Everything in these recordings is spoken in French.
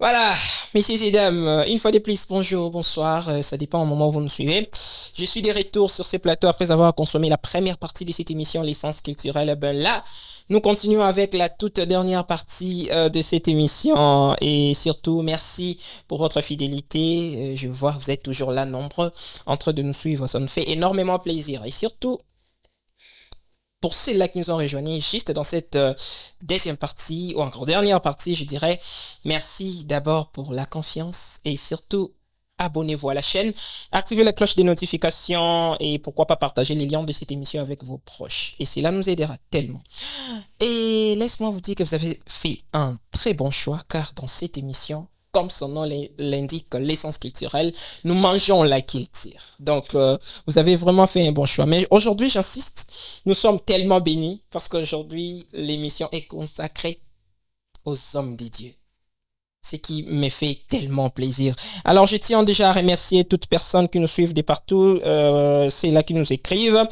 Voilà, messieurs et dames, une fois de plus, bonjour, bonsoir, ça dépend au moment où vous nous suivez. Je suis de retour sur ces plateaux après avoir consommé la première partie de cette émission, l'essence culturelle. Ben là, nous continuons avec la toute dernière partie de cette émission et surtout, merci pour votre fidélité. Je vois que vous êtes toujours là, nombreux, en train de nous suivre, ça nous fait énormément plaisir. Et surtout, pour ceux-là qui nous ont rejoints juste dans cette deuxième partie, ou encore dernière partie, je dirais, merci d'abord pour la confiance et surtout, abonnez-vous à la chaîne, activez la cloche des notifications et pourquoi pas partager les liens de cette émission avec vos proches. Et cela nous aidera tellement. Et laisse-moi vous dire que vous avez fait un très bon choix car dans cette émission, comme son nom l'indique, l'essence culturelle, nous mangeons la culture. Donc, vous avez vraiment fait un bon choix. Mais aujourd'hui, j'insiste, nous sommes tellement bénis parce qu'aujourd'hui, l'émission est consacrée aux hommes des dieux. Ce qui me fait tellement plaisir. Alors, je tiens déjà à remercier toutes personnes qui nous suivent de partout. C'est là qui nous écrivent.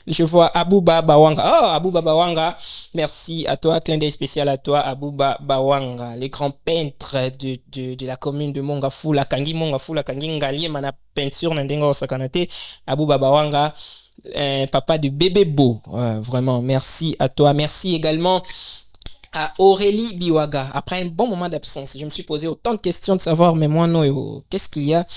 Je vois Abouba Bawanga. Oh, Abouba Bawanga. Merci à toi. Clin d'œil spécial à toi, Abouba Bawanga. Le grand peintre de la commune de Mongafula. Kangi Mongafula. Kangi Ngali. Mana peinture Nandengo Sakanate. Abouba Bawanga. Papa de bébé beau. Vraiment, merci à toi. Merci également à Aurélie Biwaga. Après un bon moment d'absence, je me suis posé autant de questions de savoir, mais moi, non, qu'est-ce qu'il y a?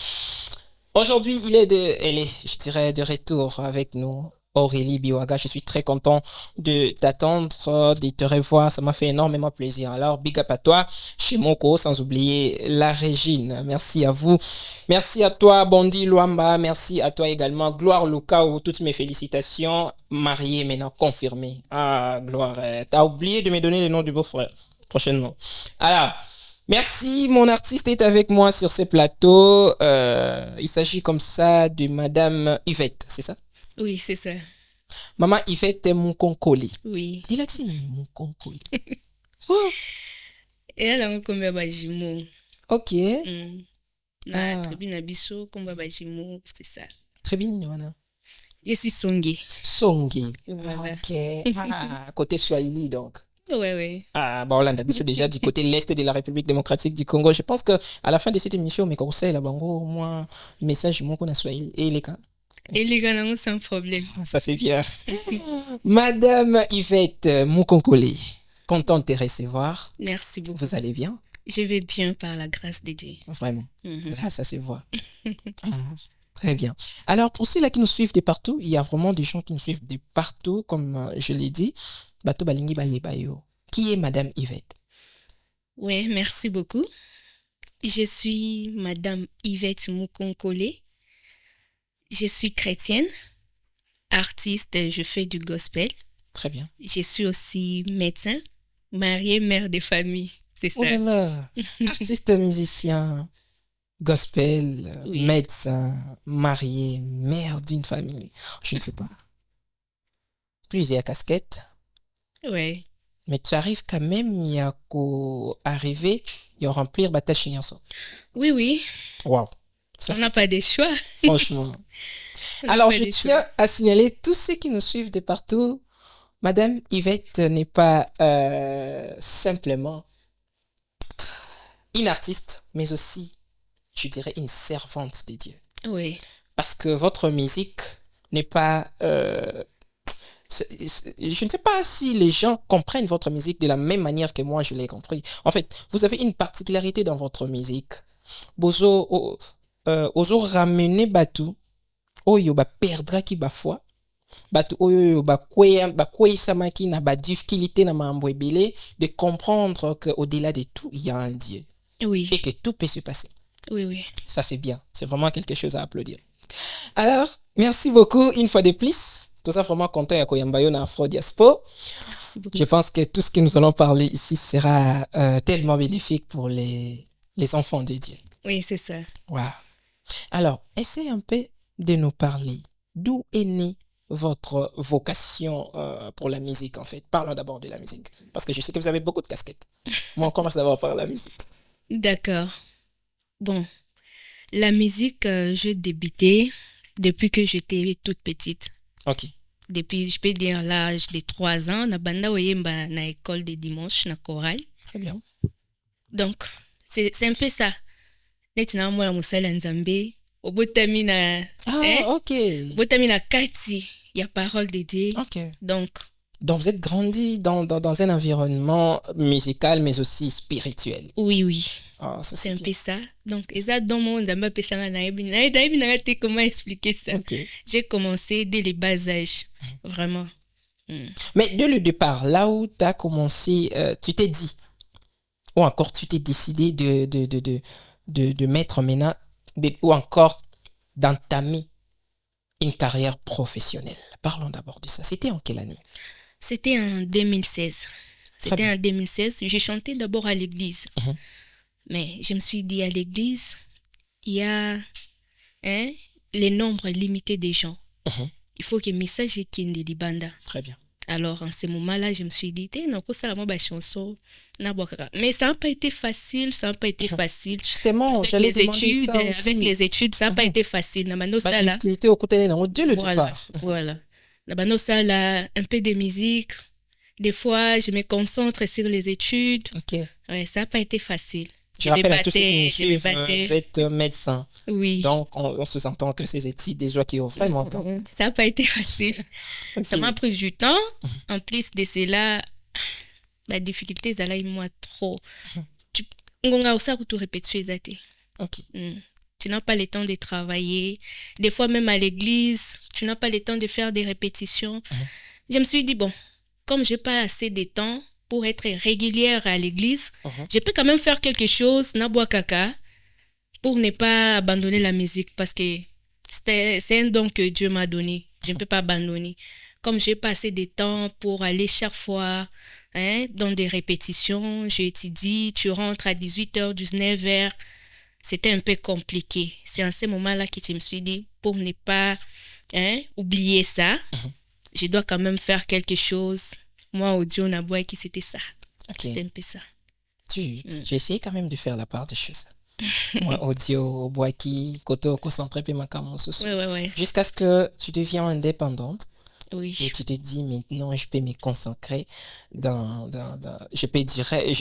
Aujourd'hui, elle est, je dirais, de retour avec nous. Aurélie Biwaga, je suis très content de t'attendre, de te revoir. Ça m'a fait énormément plaisir. Alors, big up à toi, chez Moko, sans oublier la Régine. Merci à vous. Merci à toi, Bondi Luamba. Merci à toi également, Gloire Lucao. Toutes mes félicitations. Marié maintenant, confirmé. Ah, Gloire. T'as oublié de me donner le nom du beau-frère. Prochainement. Alors, merci, mon artiste est avec moi sur ce plateau. Il s'agit comme ça de Madame Yvette, c'est ça? Oui, c'est ça. Maman Yvette Mukonkoli. Oui. Dis-le que c'est Mukonkoli. Oh, Et elle a un combat bajimo. ok. Na tribu na biso combat bajimo, c'est ça. Très bien, Nwana. Je suis Songé. Songi. Voilà. Ok. Ah, côté Swahili, donc. Ouais. Ah, bah, on a déjà du côté l'Est de la République démocratique du Congo. Je pense que à la fin de cette émission, mes conseils, là, bango, au moins, message, mon qu'on a Swahili. Et les cas. Et les gars, non, sans problème. Ça, c'est bien. Madame Yvette Mukonkoli, content de te recevoir. Merci beaucoup. Vous allez bien? Je vais bien par la grâce de Dieu. Vraiment. Là, ça se voit. Très bien. Alors, pour ceux-là qui nous suivent de partout, il y a vraiment des gens qui nous suivent de partout, comme je l'ai dit. Bato Balingi Bayo. Qui est Madame Yvette? Ouais, merci beaucoup. Je suis Madame Yvette Mukonkole. Je suis chrétienne, artiste, je fais du gospel. Très bien. Je suis aussi médecin, mariée, mère de famille. C'est ça. Oh là là. Artiste, musicien, gospel, Oui. médecin, marié, mère d'une famille. Je ne sais pas. Plusieurs casquettes. Ouais. Mais tu arrives quand même à arriver et à remplir ta tâche. Oui. Waouh. On n'a pas de choix. Franchement. Alors, je tiens à signaler tous ceux qui nous suivent de partout. Madame Yvette n'est pas simplement une artiste, mais aussi, je dirais, une servante de Dieu. Oui. Parce que votre musique n'est pas... je ne sais pas si les gens comprennent votre musique de la même manière que moi je l'ai compris. En fait, vous avez une particularité dans votre musique. Bozo ozo ramener batu oyo ba perdra ki ba foi batu oyo ba samaki na ba difficulté na mambo ebele, de comprendre que au-delà de tout il y a un Dieu. Oui. Et que tout peut se passer. Oui. Ça c'est bien, c'est vraiment quelque chose à applaudir. Alors, merci beaucoup une fois de plus. Tout ça vraiment content à Koyambayo na Afro Diaspo. Merci beaucoup. Je pense que tout ce que nous allons parler ici sera tellement bénéfique pour les enfants de Dieu. Oui, c'est ça. Wow. Alors, essayez un peu de nous parler. D'où est née votre vocation pour la musique, en fait? Parlons d'abord de la musique. Parce que je sais que vous avez beaucoup de casquettes. Moi, on commence d'abord par la musique. D'accord. Bon, la musique, je débutais depuis que j'étais toute petite. Ok. Depuis, je peux dire, l'âge de 3 ans, na banda oyemba na école de dimanche, na chorale. Très bien. Donc, C'est un peu ça. Netina mwana musala nzambe, obotami na Ok. obotami na kati ya parole de Dieu. Ok. Donc vous êtes grandi dans un environnement musical, mais aussi spirituel. Oui. Oh, c'est un peu ça. Donc, ça dans mon nzambe pesanga na yebi na te comment expliquer ça. Okay. J'ai commencé dès les bas âges, vraiment. Mais dès le départ, là où tu as commencé, tu t'es dit, ou encore tu t'es décidé de mettre maintenant, ou encore d'entamer une carrière professionnelle. Parlons d'abord de ça. C'était en quelle année? C'était en 2016. C'était en 2016. J'ai chanté d'abord à l'église. Mais je me suis dit, à l'église, il y a les nombres limités des gens. Il faut que le message est qu'il y banda. Très bien. Alors, en ce moment-là, je me suis dit, chanson. Mais ça n'a pas été facile, Justement, j'allais demander ça aussi. Avec les études, ça n'a pas été facile. Difficulté au côté dès le départ. Voilà. Un peu de musique. Des fois, je me concentre sur les études. Ok. Ouais, ça n'a pas été facile. Je rappelle à tous ceux qui nous suivent, vous êtes médecin. Oui. Donc, on se entend que ces études, déjà qui ont vraiment temps. Ça n'a pas été facile. Okay. Ça m'a pris du temps. En plus de cela, la difficulté, ça l'a eu moi trop. Tu répéter. Ok. Tu n'as pas le temps de travailler. Des fois, même à l'église, tu n'as pas le temps de faire des répétitions. Je me suis dit, bon, comme je n'ai pas assez de temps pour être régulière à l'église, je peux quand même faire quelque chose, Naboa Kaka, pour ne pas abandonner la musique, parce que c'est un don que Dieu m'a donné. Je ne peux pas abandonner. Comme j'ai pas assez de temps pour aller chaque fois dans des répétitions, j'étudie, tu rentres à 18h, 19h, c'était un peu compliqué. C'est en ce moment-là que je me suis dit, pour ne pas oublier ça, je dois quand même faire quelque chose. Moi, audio, Naboua, qui c'était ça. Okay. C'était un peu ça. J'ai essayé quand même de faire la part des choses. Moi, audio, Boaki, Koto, concentré, puis ma Ouais. Jusqu'à ce que tu deviens indépendante. Oui. Et tu te dis, maintenant, je peux me concentrer je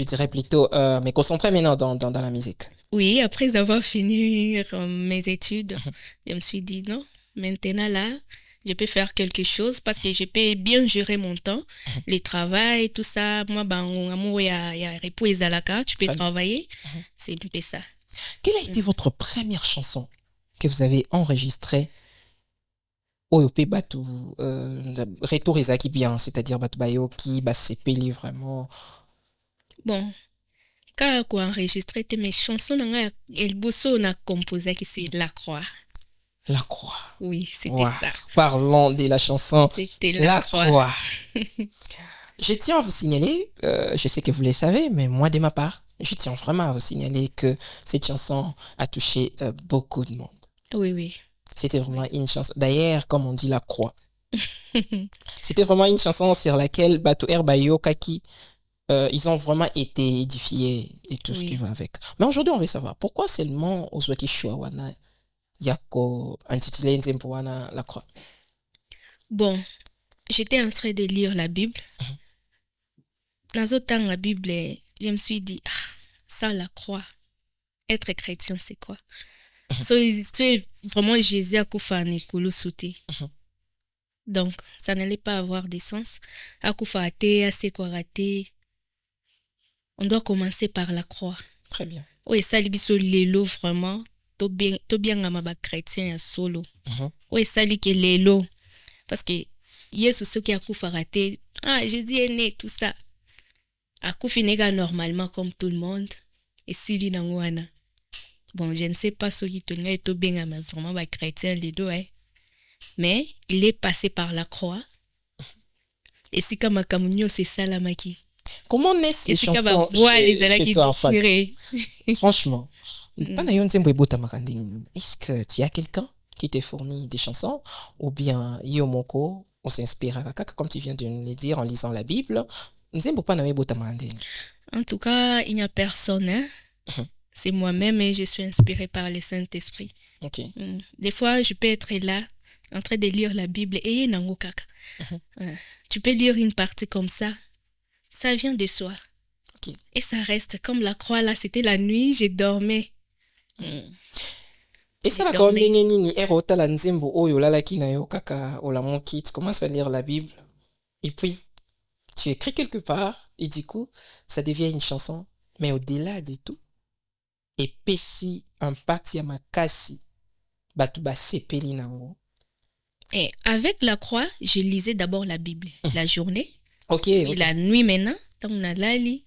dirais plutôt, me concentrer maintenant dans la musique. Oui, après avoir fini mes études, je me suis dit, non, maintenant là, je peux faire quelque chose parce que je peux bien gérer mon temps, le travail, tout ça. Moi, il y a repos et zalaka, tu peux travailler. C'est un peu ça. Quelle a été votre première chanson que vous avez enregistrée au Batu Retour Ezaki bien, c'est-à-dire Batu Bayo qui CP vraiment. Bon, quand on a enregistré mes chansons, El Bosso a composé qui c'est La Croix. La Croix. Oui, c'était ça. Parlons de la chanson c'était La Croix. Je tiens à vous signaler, je sais que vous le savez, mais moi de ma part, je tiens vraiment à vous signaler que cette chanson a touché beaucoup de monde. Oui. C'était vraiment une chanson. D'ailleurs, comme on dit La Croix. C'était vraiment une chanson sur laquelle Batu Herbayo Kaki, ils ont vraiment été édifiés et tout ce qui va avec. Mais aujourd'hui, on veut savoir pourquoi seulement Ozwaki Chouawana Yako intitulé Nzempowana La Croix. Bon, j'étais en train de lire la Bible. Dans ce temps, la Bible, je me suis dit, sans la croix, être chrétien, c'est quoi? C'est vraiment Jésus a koufane kolo sauté. Donc, ça n'allait pas avoir de sens. A koufate, a sekwarate. On doit commencer par la croix. Très bien. Oui, ça libiso lelo vraiment. To bien amaba chrétien solo. Oui, ça li que lelo. Parce que Yesu ce qui a koufaraté. Jésus est né, tout ça. A koufinega normalement comme tout le monde. Et Sili Nangwana. Bon, je ne sais pas ce qui tenait tout bien, mais vraiment, chrétien, les deux, mais il est passé par la croix. Et si comme un c'est ça la maki. Comment naissent les chansons chez toi, franchement, est-ce que tu as quelqu'un qui te fournit des chansons ou bien Yomoko, on s'inspire à comme tu viens de le dire en lisant la Bible? En tout cas, il n'y a personne, C'est moi-même et je suis inspirée par le Saint-Esprit. Okay. Des fois, je peux être là, en train de lire la Bible et nango kaka. Tu peux lire une partie comme ça. Ça vient de soi. Ok. Et ça reste comme la croix là, c'était la nuit, je dormais. Et ça, la ndenge nini erota la nzembo oyo lalaki na yo kaka olamoki, tu commences à lire la Bible et puis tu écris quelque part et du coup ça devient une chanson, mais au-delà de tout epesi impact ya makasi batu basepeli nango. Et avec la croix, je lisais d'abord la Bible la journée. Ok. Et la nuit maintenant, tant on a lali.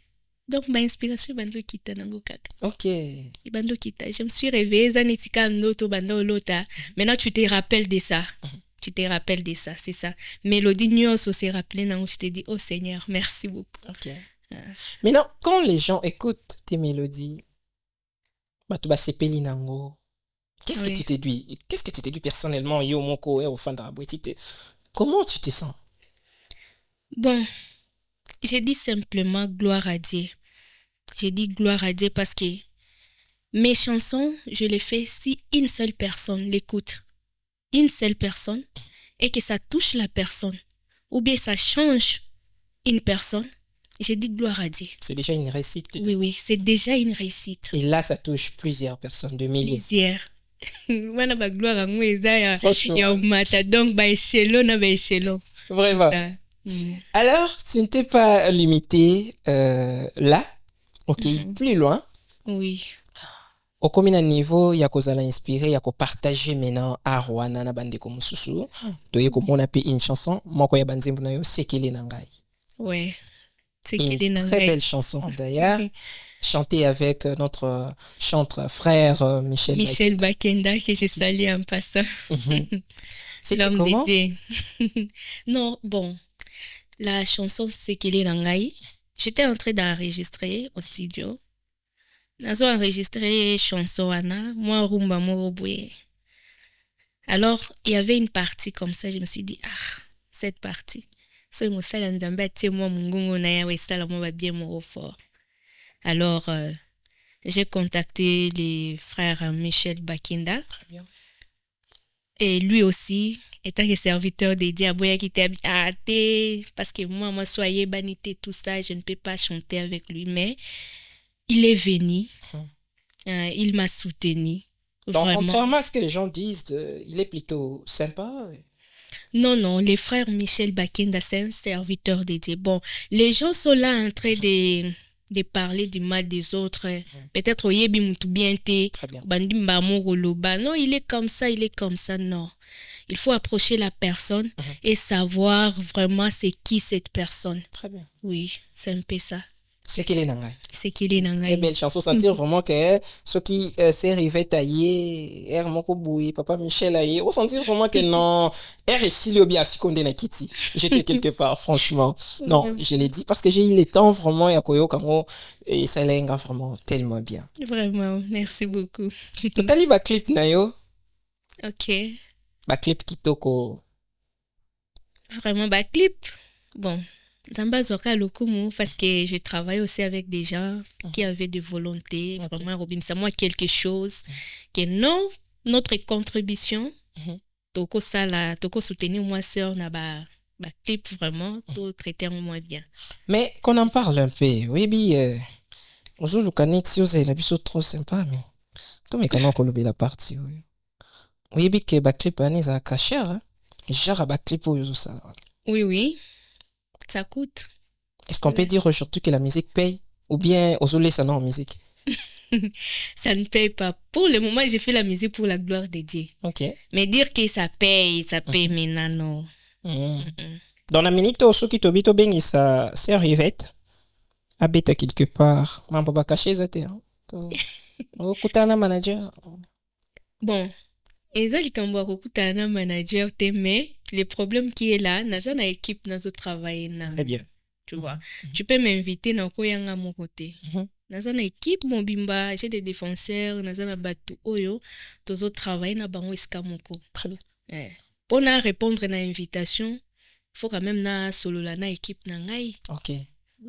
Donc, ma inspiration, bando kita nango kaka. Ok. Bando kita. Je me suis réveillée, zanetika noto bando lota. Maintenant, tu te rappelles de ça. Tu te rappelles de ça, c'est ça. Mélodie Nyos s'est rappelé nango. Je te dis, oh Seigneur, merci beaucoup. Ok. Maintenant, quand les gens écoutent tes mélodies, batu basepeli nango. Qu'est-ce que tu t'es dit? Qu'est-ce que tu t'es dit personnellement, yo moko au fin de la boîte? Comment tu te sens? Bon, j'ai dit simplement gloire à Dieu. J'ai dit gloire à Dieu parce que mes chansons, je les fais si une seule personne l'écoute. Une seule personne et que ça touche la personne. Ou bien ça change une personne. J'ai dit gloire à Dieu. C'est déjà une réussite. Oui, c'est déjà une réussite. Et là, ça touche plusieurs personnes, de milliers. Plusieurs. Wana ba gloire à moi ya mata donc ba échelon na ba échelon. Vraiment. Alors, tu ne t'es pas limité là, ok, plus loin. Oui. Au combien de niveau ya kozala inspiré ya ko partager maintenant à Rwanda na bande ko mususu to ye ko mona pe une chanson moko ya banzembo na yo sekele na ngai. Ouais. Sekele na ngai. Très belle chanson d'ailleurs. Chantée avec notre chanteur frère Michel Bakenda que je salue en passant. C'était comment? Non, bon. La chanson Sekele na ngai, j'étais en train d'enregistrer au studio. J'ai enregistré chanson Anna, moi rumba moroboué. Alors, il y avait une partie comme ça, je me suis dit cette partie. So mo sala nzamba tie moi mungungu na yawe sala mo ba bien mo fort. Alors, j'ai contacté les frères Michel Bakenda. Très bien. Et lui aussi, étant que serviteur dédié à Boya qui était parce que moi, soyez banité, tout ça, je ne peux pas chanter avec lui, mais il est venu, il m'a soutenu. Donc, contrairement à ce que les gens disent, il est plutôt sympa. Non, les frères Michel Bakenda, c'est un serviteur dédié. Bon, les gens sont là en train de parler du mal des autres. Peut-être oyebi mutu bien te bandi mbamo roloba. Non, il est comme ça, non. Il faut approcher la personne et savoir vraiment c'est qui cette personne. Très bien. Oui, c'est un peu ça. Sekele na ngai. Sekele na ngai. Et belle chanson, sentir vraiment que ceux qui s'est arrivé taillé, er moko boui, papa Michel aïe, on sentir vraiment que non, er et Silio bien sukonde na kiti. J'étais quelque part, franchement. Non, je l'ai dit parce que j'ai eu le temps vraiment ya koyo kango et ça l'enga vraiment tellement bien. Vraiment, merci beaucoup. Totali ba clip na yo. OK. Ba clip kitoko. Vraiment ba clip. Bon. Parce que je travaille aussi avec des gens qui avaient de volonté, vraiment, Robin, moi quelque chose que non, notre contribution, toko sala, toko soutenir moi sœur na ba clip vraiment, tout traiter moins bien. Mais qu'on en parle un peu, oui, bonjour le canet, si vous avez la biseau trop sympa, mais tout mes canons qu'on la partie, oui. Oui, que ba clip année ça cacher, hein, genre ba clip au ça. Oui. Ça coûte. Est-ce qu'on peut dire aujourd'hui que la musique paye? Ou bien aujourd'hui ça non en musique? Ça ne paye pas. Pour le moment, j'ai fait la musique pour la gloire de Dieu. Ok. Mais dire que ça paye maintenant, non. Dans la minute où ceux qui t'obito ben ça c'est Rivette habite quelque part. Mambo ba caché ça te. Au kutana manager. Bon. Ezali kambo kokutana manager te, mais le problème qui est là, naza na équipe nazo travailler na. Très bien. Tu vois. Tu peux m'inviter na koyanga mon côté. Naza na équipe mobimba, j'ai des défenseurs, naza na batu oyo, tozo travailler na bango iska moko. Très bien. Pour na répondre na invitation, faut quand même na solo la na équipe na ngai. OK.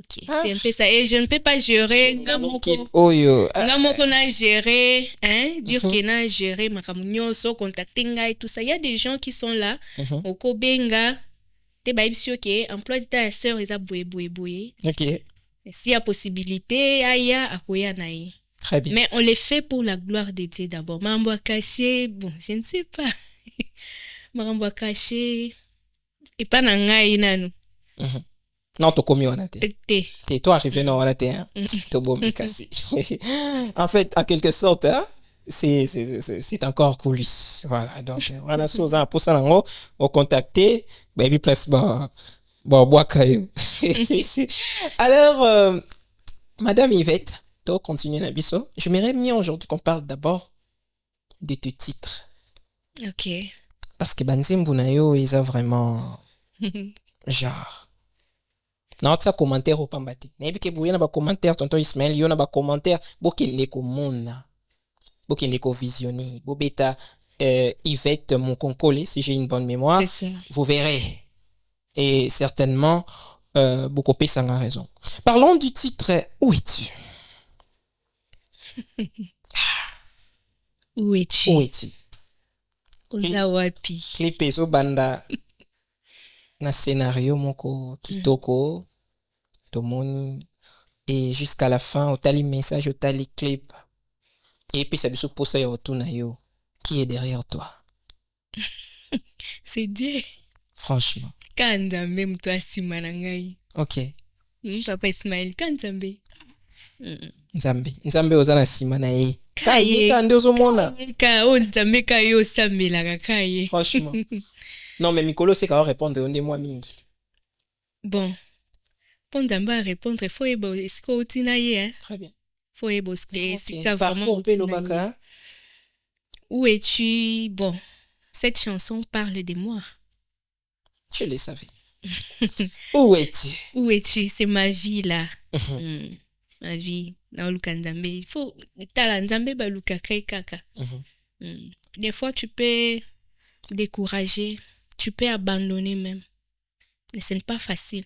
C'est un peu ça. Et je ne peux pas gérer l'équipe oyo. Ngamoko na gérer, dire que na gérer makamunyoso, contacter ngai tout ça. Il y a des gens qui sont là au Kobenga. Te ba ibisio ke emploi de ta sœur eza boye. OK. Et s'il y a possibilité, aya, akoya naï. Très bien. Mais on les fait pour la gloire de Dieu d'abord. Mambo caché, bon, je ne sais pas. Mambo caché. Et pas nangaï nanu. Non, tu commis on a été. T'es. Toi arrivé non on a été. T'es bon cassé. En fait, en quelque sorte, hein, c'est encore coulisses. Voilà. Donc, on a chose à pour ça là, on contacter baby place bon bois caillou. Alors, Madame Yvette, toi continue Nabiso. J'aimerais bien aujourd'hui qu'on parle d'abord de tes titres. Ok. Parce que Banzimbu na yo ils a vraiment genre na otsa commentaire opambati. Na ebi ke buye na ba commentaire tonton Ismaël yo na ba commentaire bokende ko mona. Bokende ko visionner. Bobeta Yvette mon concole si j'ai une bonne mémoire. C'est ça. Vous verrez. Et certainement beaucoup plus ça a raison. Parlons du titre Où es-tu? Où es-tu? Où es-tu? Ozawapi. Clip ezo banda na scénario moko kitoko tomoni et jusqu'à la fin otali message otali clip et puis ça biso posa ya otuna yo qui est derrière toi. C'est Dieu. Franchement. Kanzambe mtu asima na ngai. OK. Papa Ismaël Kanzambe. Nzambe oza na sima na ye. Kaye kande ozomona. Ka o Nzambe ka yo sambela kaye. Franchement. Non mais Mikolo c'est quand répondre on moi mingi. Bon. Pour Nzambe à répondre, il faut ebo est-ce que otina ye hein? Très bien. Faut ebo c'est Okay. Vraiment Pelobaka. Où es-tu? Bon, cette chanson parle de moi. Je le savais. Où es-tu? Où es-tu? C'est ma vie là. Ma vie. Dans le Nzambe. Il faut. Tala Nzambe baluka kai kaka. Des fois, tu peux décourager. Tu peux abandonner même. Mais ce n'est pas facile.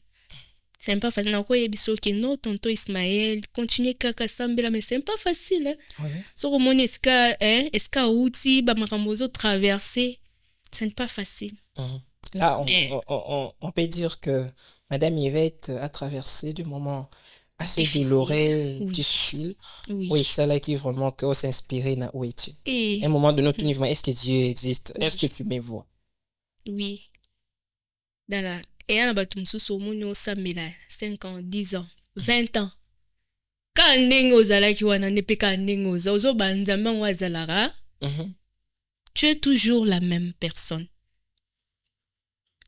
C'est pas facile. Nako yebiso ke no tonton Ismaël continuer kaka sambela mais c'est pas facile. Hein? Ouais. So romone eska outi ba makambozo traverser. Ce n'est pas facile. Là, on peut dire que Madame Yvette a traversé des moments assez douloureux, difficiles. Oui, c'est là qui vraiment que s'inspirer na où es-tu. Un moment de notre niveau, est-ce que Dieu existe? Est-ce que tu me vois? Oui. Dans la et on a battu mususu omoni osambela 5 ans, 10 ans, 20 ans. Ka ndenge ozalaki wana nepe ka ndenge ozoba Nzambe ngo azalara. Tu es toujours la même personne.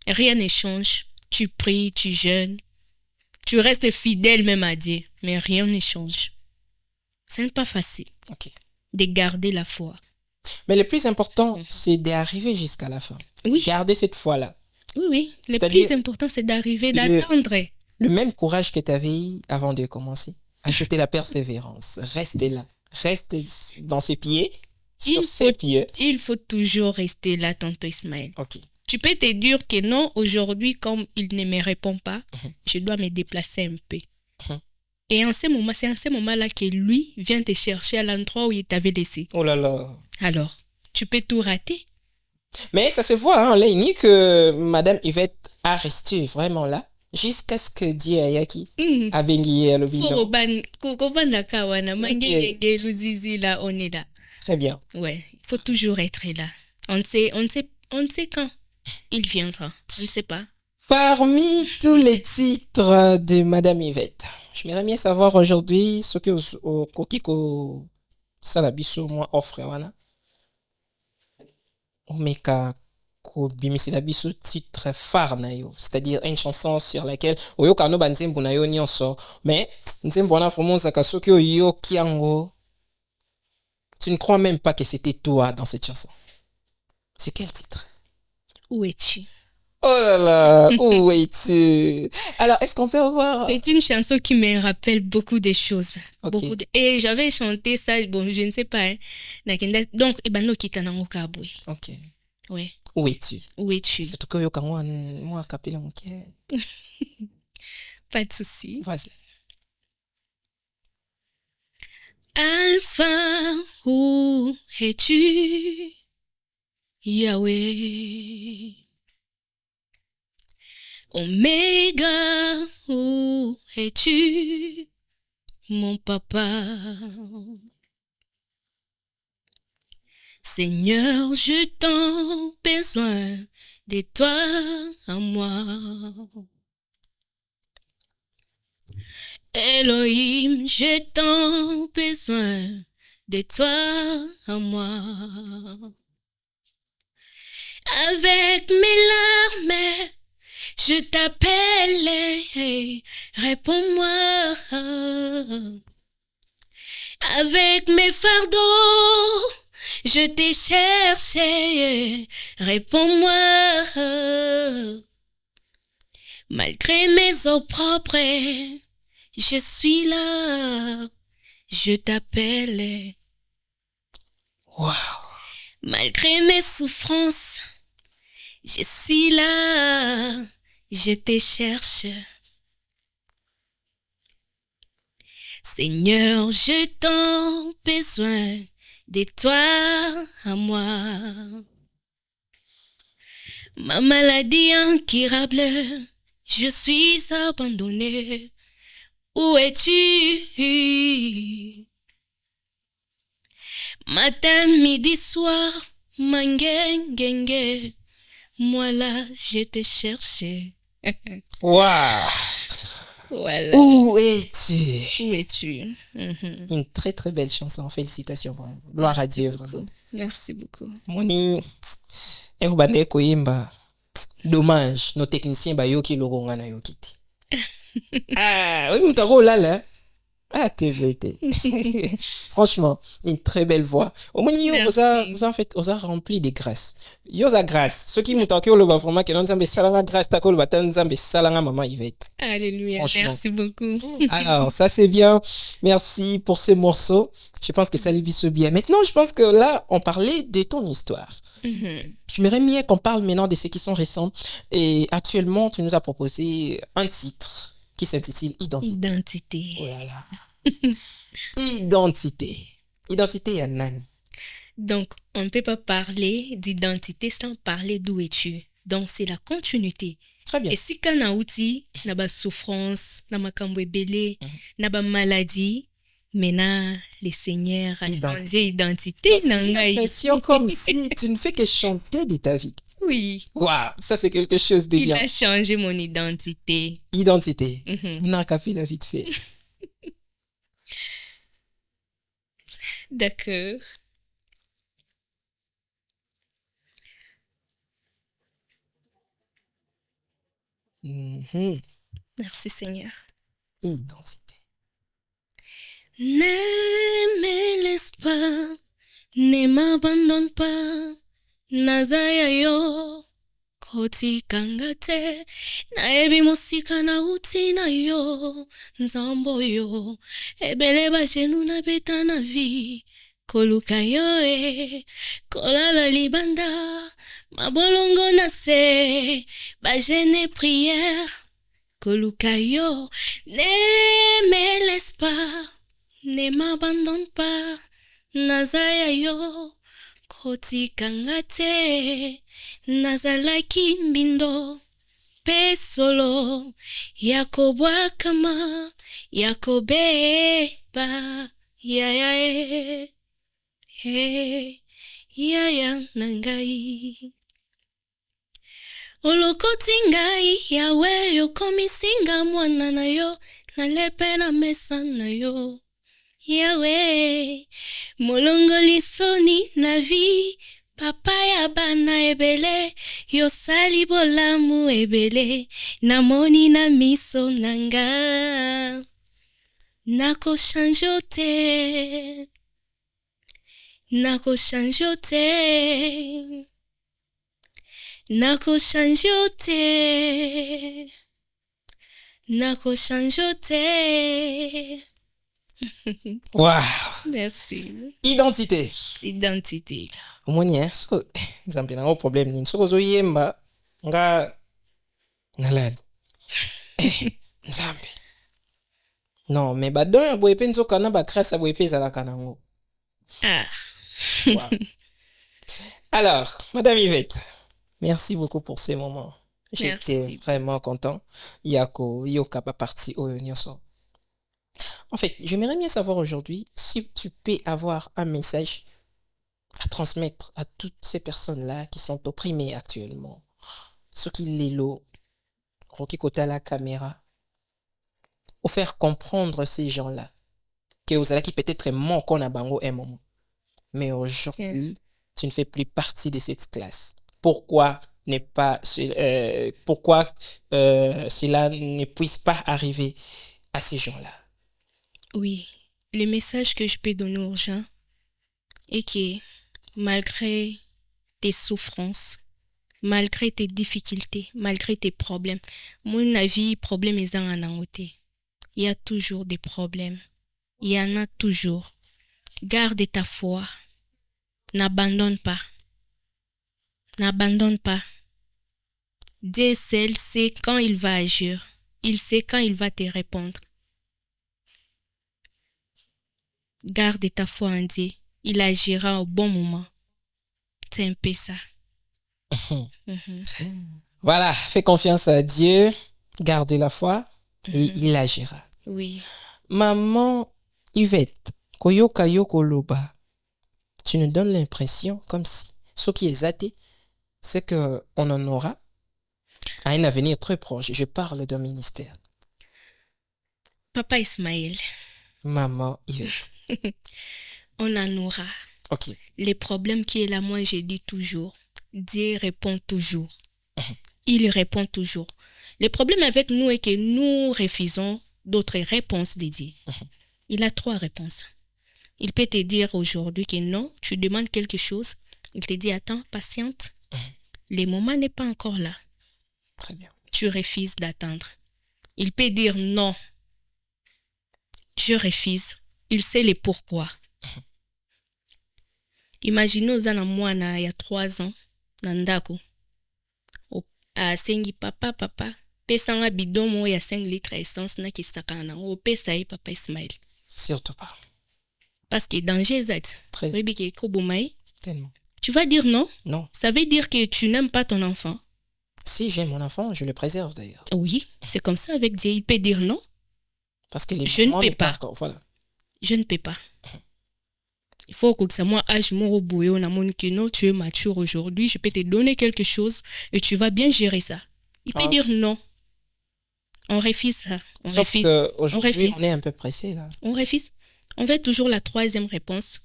Rien ne change. Tu pries, tu jeûnes. Tu restes fidèle même à Dieu. Mais rien ne change. Ce n'est pas facile de garder la foi. Mais le plus important, c'est d'arriver jusqu'à la fin. Oui. Garder cette foi-là. Oui. Le plus important, c'est d'arriver, d'attendre. Le même courage que tu avais eu avant de commencer. Acheter la persévérance. Restez là. Reste dans ses pieds. Il faut toujours rester là, tonton Ismaël. Tu peux te dire que non, aujourd'hui, comme il ne me répond pas, je dois me déplacer un peu. Et c'est en ce moment-là que lui vient te chercher à l'endroit où il t'avait laissé. Oh là là. Alors, tu peux tout rater. Mais ça se voit, hein, Léni, que Madame Yvette a resté vraiment là jusqu'à ce que Dieu Ayaki a venu le vino. On est là. Très bien. Ouais, il faut toujours être là. On ne sait quand il viendra. On ne sait pas. Parmi tous les titres de Madame Yvette, j'aimerais bien savoir aujourd'hui ce que au Kokiko Salabiso moi offre wana. Omeka ko bimisila biso titre phare na yo, c'est-à-dire une chanson sur laquelle oyoka no banzembo na yo nyonso, mais nzembo na vraiment zaka soki oyo kiango. Tu ne crois même pas que c'était toi dans cette chanson. C'est quel titre? Où es-tu? Oh là là, où es-tu? Alors, est-ce qu'on peut voir? C'est une chanson qui me rappelle beaucoup de choses. Et j'avais chanté ça, bon, je ne sais pas. Hein. Donc, Ebano Kitanango Kabwe. Ok. Ouais. Où es-tu? Où es-tu? C'est tout cas, moi, capé mon cœur. Pas de souci. Vas-y. Alpha, où es-tu? Yahweh. Oméga, où es-tu, mon papa? Seigneur, je t'en besoin de toi à moi. Elohim, je t'en besoin de toi à moi. Avec mes larmes, je t'appelle, réponds-moi. Avec mes fardeaux, je t'ai cherché, réponds-moi. Malgré mes eaux propres, je suis là, je t'appelle. Wow. Malgré mes souffrances, je suis là, je te cherche. Seigneur, je t'en besoin de toi à moi. Ma maladie incurable, je suis abandonné. Où es-tu? Matin, midi, soir, mangengenge, moi là, je te cherchais. Wow. Voilà. Où es-tu? Où es-tu? Une très très belle chanson. Félicitations. Vraiment. Gloire à Dieu. Vraiment. Merci beaucoup. Moni, ekubande koyemba. Dommage, nos techniciens ba yoki logonga na yokiti. Ah, oui, mutako là. Ah, t'es vérité. Franchement, une très belle voix. Au moins, vous en fait, vous a rempli de grâce. Yo a grâce. Ceux qui m'ont le bas vraiment, que non zambe salanga grâce, ta kol batan zambe salanga maman Yvette. Alléluia. Merci beaucoup. Alors, ça c'est bien. Merci pour ces morceaux. Je pense que ça lui se bien. Maintenant, je pense que là, on parlait de ton histoire. Je m'aimerais bien qu'on parle maintenant de ceux qui sont récents. Et actuellement, tu nous as proposé un titre qui s'intitule Identité. Oh là là. Identité. Identité à Nani. Donc, on ne peut pas parler d'identité sans parler d'où es-tu. Donc, c'est la continuité. Très bien. Et si quand on a outil, on a souffrance, on a belé, on a maladie, maintenant, le Seigneur a changé d'identité. C'est une impression comme si tu ne fais que chanter de ta vie. Oui. Waouh, ça c'est quelque chose de bien. Il a changé mon identité. Identité. On a qu'à faire la vite fait. D'accord. Merci Seigneur. Identité. Ne me laisse pas, ne m'abandonne pas, nazaya yo. Koti kangate, na ebi musika na uti na yo, nzambo yo, ebele ba jenu na beta na vi, koluka yo kolala libanda, mabolongo na se, ba jene prière, koluka yo, ne me laisse pas, ne m'abandonne pas, nazaya yo, koti kangate, nazalaki mbindo pe solo yakobwa kama yakobeba yaya yaya nangai olokoti ngai yawe yokomisinga mwana na yo nalepe na mesa na yo yawe molongoli soni na vie papa ya bana ebele yosali bolamu ebele namoni na miso nanga nako change te nako change te nako change te nako change te. Wow. Merci. Identité. Identité. Omoni so nzambe na problème nini soko zo yemba nga nalali nzambe non mais badon ya boye pe nzoka na ba grâce ya boye pe ezalaka nango. Ah. Wow. Alors madame Yvette, merci beaucoup pour ces moments. J'étais Merci. vraiment content. Yako, Yoka, pas parti au Nyonso. En fait, j'aimerais bien savoir aujourd'hui si tu peux avoir un message à transmettre à toutes ces personnes-là qui sont opprimées actuellement. Ceux qui les l'ont, Rocky côté à la caméra, ou faire comprendre ces gens-là que vous allez qui peut-être manquent à bango un moment. Mais aujourd'hui, tu ne fais plus partie de cette classe. Pourquoi cela ne puisse pas arriver à ces gens-là? Oui, le message que je peux donner aux gens est que malgré tes souffrances, malgré tes difficultés, malgré tes problèmes, mon avis, problème est en angoté. Il y a toujours des problèmes. Il y en a toujours. Garde ta foi. N'abandonne pas. N'abandonne pas. Dieu seul sait quand il va agir. Il sait quand il va te répondre. Garde ta foi en Dieu. Il agira au bon moment. C'est un peu ça. Voilà, fais confiance à Dieu, gardez la foi et il agira. Oui. Maman Yvette, Koyoka Yoko Loba, tu nous donnes l'impression comme si ce qui est athée, c'est qu'on en aura à un avenir très proche. Je parle d'un ministère. Papa Ismaël, Maman Yvette. on en aura. Ok. Les problèmes qui est là, moi, je dis toujours, Dieu répond toujours. Il répond toujours. Le problème avec nous est que nous refusons d'autres réponses de Dieu. Il a 3 réponses. Il peut te dire aujourd'hui que non, tu demandes quelque chose. Il te dit, attends, patiente. Le moment n'est pas encore là. Très bien. Tu refuses d'attendre. Il peut dire non. Je refuse. Il sait le pourquoi. Imaginez aux il y a 3 ans, Nandako. Asengi papa, pesanga bidon mo ya 5 litres essence na kisaka na o pesa yi papa Ismaël. Surtout pas. Parce que danger est. Très tellement. Tu vas dire non? Non. Ça veut dire que tu n'aimes pas ton enfant. Si j'aime mon enfant, je le préserve d'ailleurs. Oui, c'est comme ça avec Dieu. Il peut dire non. Parce que les je ne peux pas. Encore, voilà. Je ne peux pas. Il faut que ça moi âge moro bouillon na mon que non, tu es mature aujourd'hui, je peux te donner quelque chose et tu vas bien gérer ça. Il peut dire non. On refuse ça. Sauf qu'aujourd'hui, on est un peu pressé là. On refuse. On veut toujours la 3e réponse.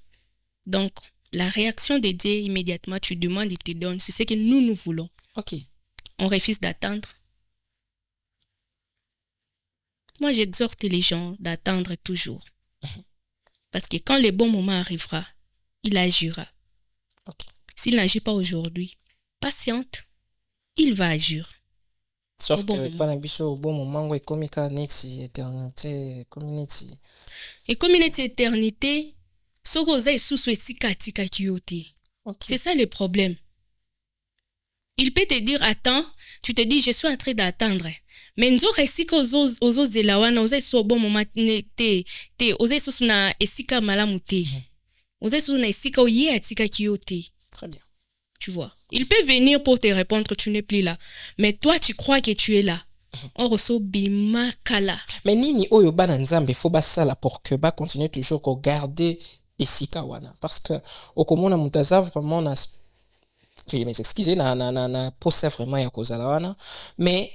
Donc, la réaction de Dieu, immédiatement, tu demandes, il te donne. C'est ce que nous voulons. Ok. On refuse d'attendre. Moi, j'exhorte les gens d'attendre toujours. Parce que quand le bon moment arrivera, il agira. Okay. S'il n'agit pas aujourd'hui, patiente, il va agir. Sauf que au bon moment, et comme éternité, community. Et community éternité, c'est ça le problème. Il peut te dire, attends, tu te dis, je suis en train d'attendre. Mais nous aux zelawana, aux bon moment, aux na esika malamute. Aux na esika oye atika kiyote. Très bien. Tu vois. Il peut venir pour te répondre, tu n'es plus là. Mais toi, tu crois que tu es là. On reçoit bima kala. Mais nini oyo bana nzambe faut basala pour que ba continuer toujours à garder esika wana. Parce que au komona mutaza vraiment na excusez na posa vraiment ya kozala wana. Mais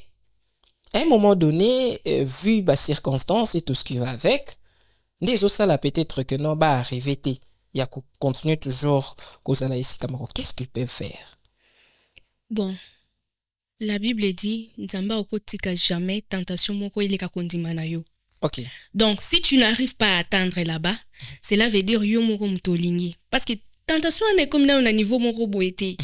à un moment donné, vu les circonstances et tout ce qui va avec, déjà ça peut-être que non va arriver. Il y a continuer toujours kozala ici comme qu'est-ce qu'ils peuvent faire? Bon, la Bible dit nzamba okotika jamais tentation moko ileka kondima na yo. OK. Donc si tu n'arrives pas à attendre là-bas, cela veut dire yo moko mutolingi parce que tentation est comme là on a niveau moko boité.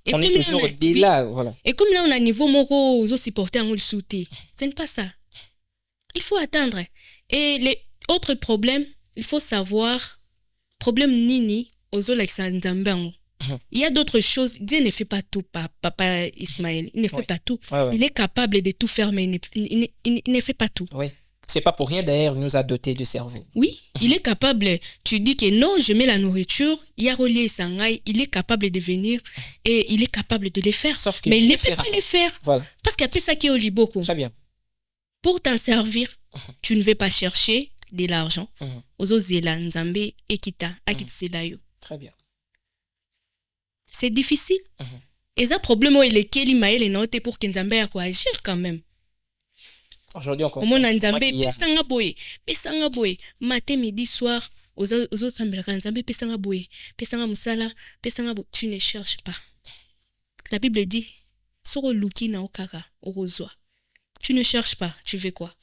Et on est toujours là, voilà. Et comme là on a niveau moko aux supporter en le sauter. Ce n'est pas ça. Il faut attendre. Et les autres problèmes, il faut savoir problème nini aux Alexandre. Il y a d'autres choses. Dieu ne fait pas tout, papa Ismaël. Il ne fait pas tout. Ouais. Il est capable de tout faire, mais il ne fait pas tout. Oui. C'est pas pour rien d'ailleurs, il nous a doté de cerveau. Oui, il est capable. Tu dis que non, je mets la nourriture, il y a relié Sangai, il est capable de venir et il est capable de les faire. Sauf que mais il ne peut pas les faire. Voilà. Parce qu'il y a ça qui est au Liboko. Très bien. Pour t'en servir, tu ne veux pas chercher de l'argent. Ozo Zela, Nzambe, Ekita, Akitselayo. Très bien. C'est difficile. Et ça, problème, il est qu'il m'a les notes pour que Nzambe a quoi agir quand même. Aujourd'hui, on constate. Au moins, Nzambe, pesanga boy, matin, midi, soir, ozo sambela Nzambe, pesanga boy, pesanga musala, pesanga boy. Tu ne cherches pas. La Bible dit, soro luki na okaka, orozwa. Tu ne cherches pas, tu veux quoi?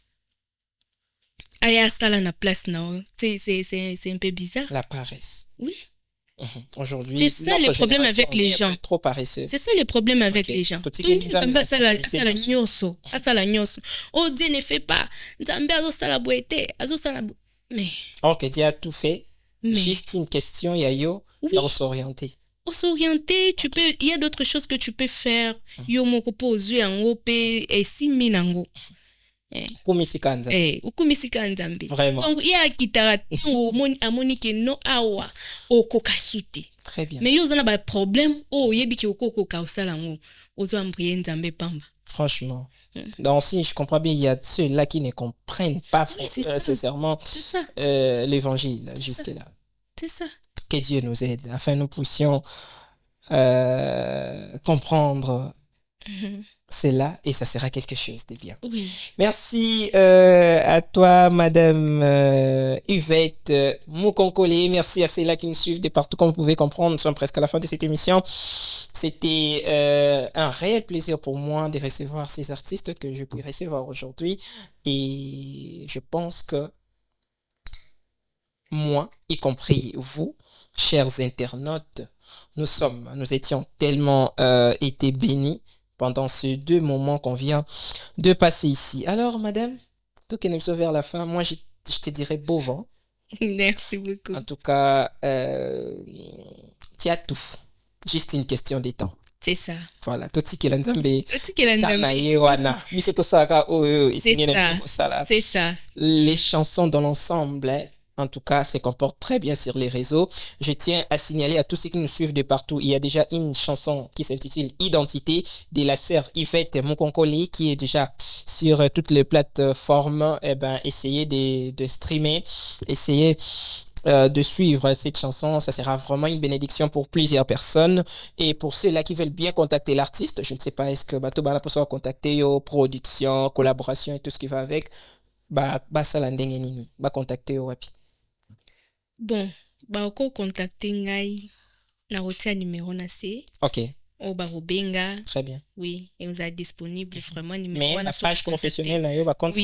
Aya sala na place na, c'est un peu bizarre. La paresse. Oui. Aujourd'hui, c'est ça le problème avec les gens. Trop paresseux. C'est ça le problème avec les gens. Oh, Dieu ne fait pas. Mais. Ok, Dieu a tout fait. Juste une question, Yayo, pour s'orienter. Pour s'orienter, tu peux. Il y a d'autres choses que tu peux faire. Yo moko pose en ope et si minango. Vraiment. Donc il y a kitara amonike no awa okokasuti. Très bien. Mais yo zana problème yebiki okoko kausala ngo ozo ambrier Nzambe pamba. Franchement. Donc si je comprends bien, il y a ceux-là qui ne comprennent pas sincèrement l'évangile jusque là. C'est ça. Que Dieu nous aide afin que nous puissions comprendre c'est là et ça sera quelque chose de bien. Oui. Merci à toi, Madame Yvette Mukonkole. Merci à ceux-là qui nous suivent de partout. Comme vous pouvez comprendre, nous sommes presque à la fin de cette émission. C'était un réel plaisir pour moi de recevoir ces artistes que je peux recevoir aujourd'hui. Et je pense que moi, y compris vous, chers internautes, nous étions tellement été bénis pendant ces 2 moments qu'on vient de passer ici. Alors, madame, tout qui est vers la fin, moi, je te dirais beau vent. Merci beaucoup. En tout cas, tu as tout. Juste une question de temps. C'est ça. Voilà, tout ce qui est là, c'est ça. Les chansons dans l'ensemble, en tout cas, se comportent très bien sur les réseaux. Je tiens à signaler à tous ceux qui nous suivent de partout, il y a déjà une chanson qui s'intitule Identité de la sœur Yvette Mukonkole qui est déjà sur toutes les plateformes. Essayez de streamer, essayez de suivre cette chanson. Ça sera vraiment une bénédiction pour plusieurs personnes. Et pour ceux-là qui veulent bien contacter l'artiste, je ne sais pas, est-ce que Batobala peut contacter production, collaboration et tout ce qui va avec, contacter rapide. Bon, oko contacter ngai na rotia numéro na C. OK. O barobenga. Très bien. Oui, et on est disponible vraiment numéro. Mais la page professionnelle na yo compte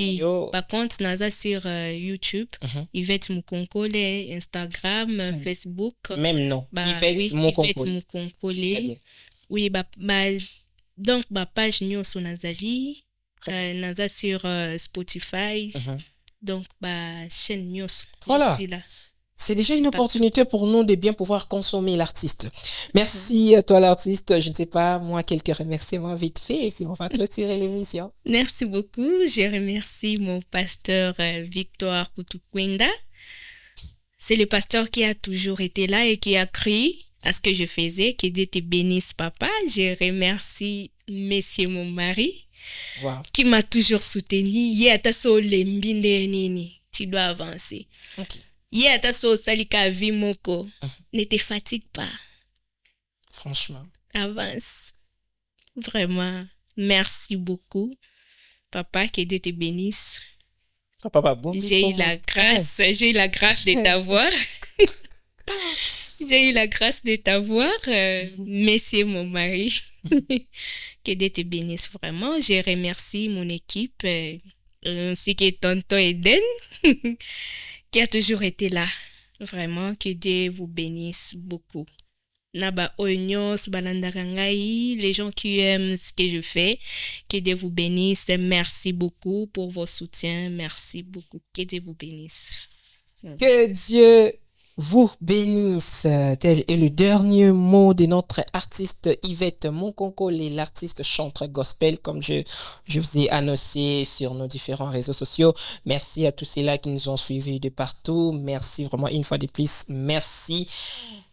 par contre naza sur YouTube, Yvette Mukonkole, Instagram, Facebook. Même non. Yvette Mukonkole. Oui, donc page nyonso nazali naza sur Spotify. Donc chaîne nyonso. Voilà. C'est déjà une opportunité pour nous de bien pouvoir consommer l'artiste. Merci à toi l'artiste. Je ne sais pas, moi, quelques remerciements vite fait et puis on va clôturer l'émission. Merci beaucoup. Je remercie mon pasteur Victor Kutukwenda. C'est le pasteur qui a toujours été là et qui a cru à ce que je faisais. Que Dieu te bénisse, papa. Je remercie monsieur mon mari qui m'a toujours soutenu. Tu dois avancer. Ok. Salika Vimoko. Ne te fatigue pas. Franchement. Avance. Vraiment. Merci beaucoup. Papa, que Dieu te bénisse. Papa, bon. J'ai eu la grâce de t'avoir. J'ai eu la grâce de t'avoir, monsieur mon mari. Que Dieu te bénisse vraiment. Je remercie mon équipe, ainsi que tonton Eden. Qui a toujours été là. Vraiment, que Dieu vous bénisse beaucoup. Naba Onyos, Balandarangai, les gens qui aiment ce que je fais, que Dieu vous bénisse. Merci beaucoup pour vos soutiens. Merci beaucoup. Que Dieu vous bénisse. Que Dieu vous bénisse. Tel est le dernier mot de notre artiste Yvette Monkonkole, l'artiste chanteur gospel, comme je vous ai annoncé sur nos différents réseaux sociaux. Merci à tous ceux-là qui nous ont suivis de partout. Merci vraiment une fois de plus. Merci.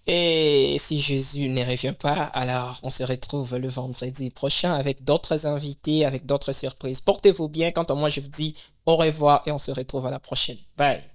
Et si Jésus ne revient pas, alors on se retrouve le vendredi prochain avec d'autres invités, avec d'autres surprises. Portez-vous bien. Quant à moi, je vous dis au revoir et on se retrouve à la prochaine. Bye.